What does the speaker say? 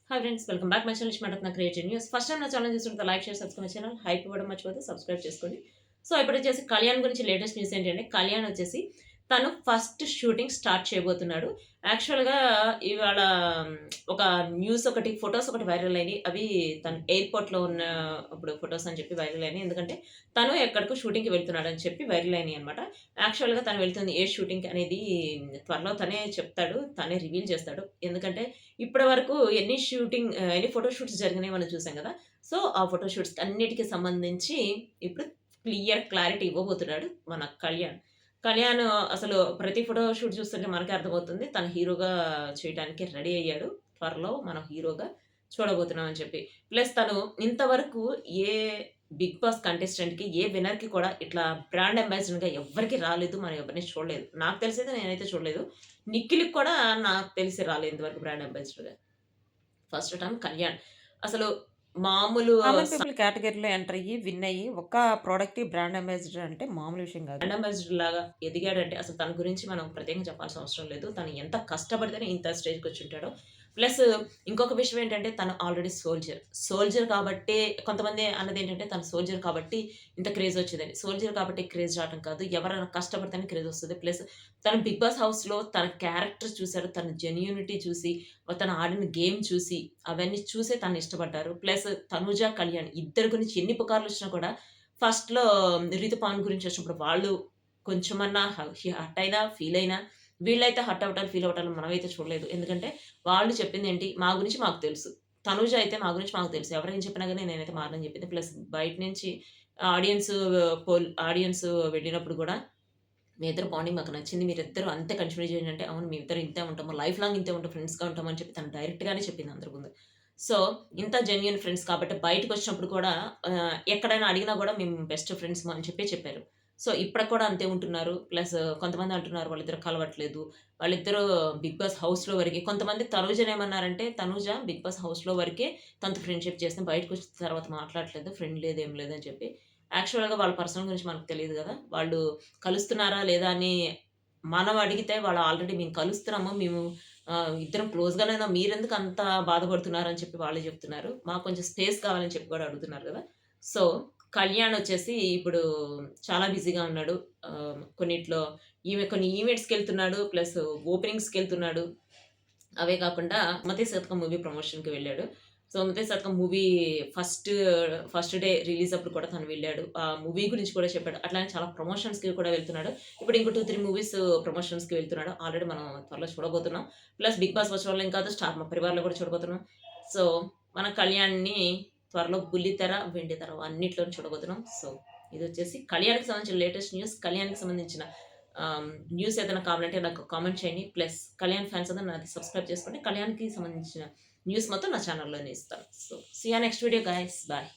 Hi friends, welcome back my channel ఇష్మాటత్ creative news. First time నా channel చూస్తుంటే like share subscribe channel hype ఇవ్వడం మర్చిపోతే subscribe చేసుకోండి. సో ఇప్పుడు వచ్చేసి కళ్యాణ్ గురించి లేటెస్ట్ న్యూస్ ఏంటంటే కళ్యాణ్ వచ్చేసి తను ఫస్ట్ షూటింగ్ స్టార్ట్ చేయబోతున్నాడు. యాక్చువల్‌గా ఇవాళ ఒక న్యూస్ ఒకటి ఫోటోస్ ఒకటి వైరల్ అయినాయి. అవి తను ఎయిర్‌పోర్ట్‌లో ఉన్న అప్పుడు ఫోటోస్ అని చెప్పి వైరల్ అయినాయి. ఎందుకంటే తను ఎక్కడికో షూటింగ్‌కి వెళ్తున్నాడని చెప్పి వైరల్ అయినాయన్నమాట. యాక్చువల్‌గా తను వెళ్తుంది ఏ షూటింగ్‌కి అనేది త్వరలో తనే చెప్తాడు. తనే రివీల్ చేస్తాడు. ఎందుకంటే ఇప్పటి వరకు ఎన్ని ఫోటో షూట్స్ జరిగినాయి మనం చూసాం కదా! సో, ఆ ఫోటో షూట్స్ అన్నిటికి సంబంధించి ఇప్పుడు క్లారిటీ ఇవ్వబోతున్నాడు మన కళ్యాణ్. కళ్యాణ్ అసలు ప్రతి ఫోటో షూట్ చూస్తుంటే మనకే అర్థమవుతుంది. తను హీరోగా చేయటానికి రెడీ అయ్యాడు. త్వరలో మనం హీరోగా చూడబోతున్నాం అని చెప్పి. ప్లస్ తను ఇంతవరకు ఏ బిగ్ బాస్ కంటెస్టెంట్‌కి, ఏ విన్నర్‌కి కూడా ఇట్లా బ్రాండ్ అంబాసిడర్‌గా ఎవ్వరికీ రాలేదు. మనం ఎవరిని చూడలేదు. నాకు తెలిసైతే నేనైతే చూడలేదు. నిఖిల్‌కి కూడా నాకు తెలిసి రాలేదు ఇంతవరకు బ్రాండ్ అంబాసిడర్‌గా. First time Kalyan. అసలు మామూలు కామన్ పీపుల్ కేటగిరీలో ఎంటర్ అయ్యి, విన్ అయ్యి, ఒక్క ప్రోడక్ట్‌కి బ్రాండ్ అంబాసిడర్ అంటే మామూలు విషయం గాదు. బ్రాండ్ అంబాసిడర్ లాగా ఎదిగాడంటే అసలు తన గురించి మనం ప్రత్యేకంగా చెప్పాల్సిన అవసరం లేదు. తను ఎంత కష్టపడితేనే ఇంత స్టేజ్‌కొచ్చుంటాడో. ప్లస్ ఇంకొక విషయం ఏంటంటే తను ఆల్రెడీ సోల్జర్. సోల్జర్ కాబట్టే కొంతమంది అన్నదేంటంటే తను సోల్జర్ కాబట్టి ఇంత క్రేజ్ వచ్చిందని. సోల్జర్ కాబట్టి క్రేజ్ రావటం కాదు. ఎవరైనా కష్టపడితేనే క్రేజ్ వస్తది. ప్లస్ తను 'బిగ్ బాస్' హౌస్‌లో తన క్యారెక్టర్ చూసారు. తన జెన్యూనిటీ చూసి, తను ఆడిన గేమ్ చూసి, అవన్నీ చూసే తనని ఇష్టపడ్డారు. ప్లస్ తనుజ, కళ్యాణ్ ఇద్దరి గురించి ఎన్ని పుకార్లొచ్చినా కూడా ఫస్ట్‌లో 'రితుపవన్' గురించొచ్చినప్పుడు వాళ్ళు కొంచెమన్నా హర్ట్ అయినా, ఫీల్ అయినా, వీళ్ళైతే హర్ట్ అవ్వటాలు, ఫీల్ అవ్వటాలు మనమైతే చూడలేదు. ఎందుకంటే వాళ్ళు చెప్పిందేంటి, మా గురించి మాకు తెలుసు. తనూజ అయితే మా గురించి మాకు తెలుసు. ఎవరేం చెప్పినా గాని నేనైతే మారనని చెప్పింది. ప్లస్ బయట నుంచి ఆడియన్స్ ఆడియన్స్ వెళ్ళినప్పుడు గూడా మీ ఇద్దరి బాండింగ్ మాకు నచ్చింది. మీరిద్దరూ అంతే కంటిన్యూ చేయండి అంటే, అవును మేమిద్దరం ఇంతే ఉంటాము. లైఫ్ లాంగ్ ఇంతే ఉంటాం. ఫ్రెండ్స్‌గా ఉంటాం అని చెప్పి తను డైరెక్ట్‌గానే చెప్పింది అందరి ముందు. సో, ఇంత జెన్యూన్ ఫ్రెండ్స్ కాబట్టి బయటకొచ్చినప్పుడు కూడా ఎక్కడైనా అడిగినా గూడా మేము బెస్ట్ ఫ్రెండ్స్ అని చెప్పే చెప్పారు. సో, ఇప్పటికి కూడా అంతే ఉంటున్నారు. ప్లస్ కొంతమంది అంటున్నారు వాళ్ళిద్దరు కలవట్లేదు. వాళ్ళిద్దరూ 'బిగ్ బాస్' హౌస్‌లో వరకే కొంతమంది తనూజనేమన్నారంటే, తనూజ 'బిగ్ బాస్' హౌస్‌లో వరకే తనతో ఫ్రెండ్‌షిప్ చేసింది. బయటకొచ్చిన తర్వాత మాట్లాడట్లేదు. ఫ్రెండ్ లేదు, ఏం లేదని చెప్పి. యాక్చువల్‌గా వాళ్ళ పర్సనల్ గురించి మనకు తెలీదు గదా! వాళ్ళు కలుస్తున్నారా లేదా అని మనం అడిగితే వాళ్ళు ఆల్రెడీ మేము కలుస్తున్నాము. మేము ఇద్దరం క్లోజ్‌గానే ఉన్నాం. మీరెందుకు అంత బాధపడుతున్నారని చెప్పి వాళ్ళే చెప్తున్నారు. మాకు కొంచెం స్పేస్ కావాలని చెప్పి కూడా అడుగుతున్నారు గదా! సో, కళ్యాణ్ వచ్చేసి ఇప్పుడు చాలా బిజీగా ఉన్నాడు. కొన్నిట్లో కొన్ని ఈవెంట్స్‌కెళ్తున్నాడు. ప్లస్ ఓపెనింగ్స్‌కెళ్తున్నాడు. అవే కాకుండా 'సుమతి శతకం' మూవీ ప్రమోషన్‌కి వెళ్ళాడు. 'సుమతి శతకం' movie first first day release అప్పుడు కూడా తను వెళ్ళాడు. ఆ మూవీ గురించి కూడా చెప్పాడు. అట్లానే చాలా ప్రమోషన్స్‌కి కూడా వెళ్తున్నాడు. ఇప్పుడు ఇంకో 2, 3 మూవీస్ ప్రమోషన్స్‌కి వెళ్తున్నాడు. ఆల్రెడీ మనం త్వరలో చూడబోతున్నాం. ప్లస్ 'బిగ్ బాస్' వచ్చే వాళ్ళేం కాదు, 'స్టార్ మా పరివార్‌లో' కూడా చూడబోతున్నాం. సో, మన కళ్యాణ్‌ని త్వరలో బుల్లితెర, వెండితెర అన్నిట్లోను చూడబోతున్నాం. సో, ఇదొచ్చేసి కళ్యాణ్‌కి సంబంధించిన లేటెస్ట్ న్యూస్. కళ్యాణ్‌కి సంబంధించిన న్యూస్ ఏదైనా కావాలంటే నాకు కామెంట్ చేయండి. ప్లస్ కళ్యాణ్ ఫ్యాన్స్ అందరూ నాది సబ్స్క్రైబ్ చేసుకోండి. కళ్యాణ్‌కి సంబంధించిన న్యూస్ మొత్తం నా ఛానెల్‌లోనే ఇస్తాను. So, see you next video guys. Bye.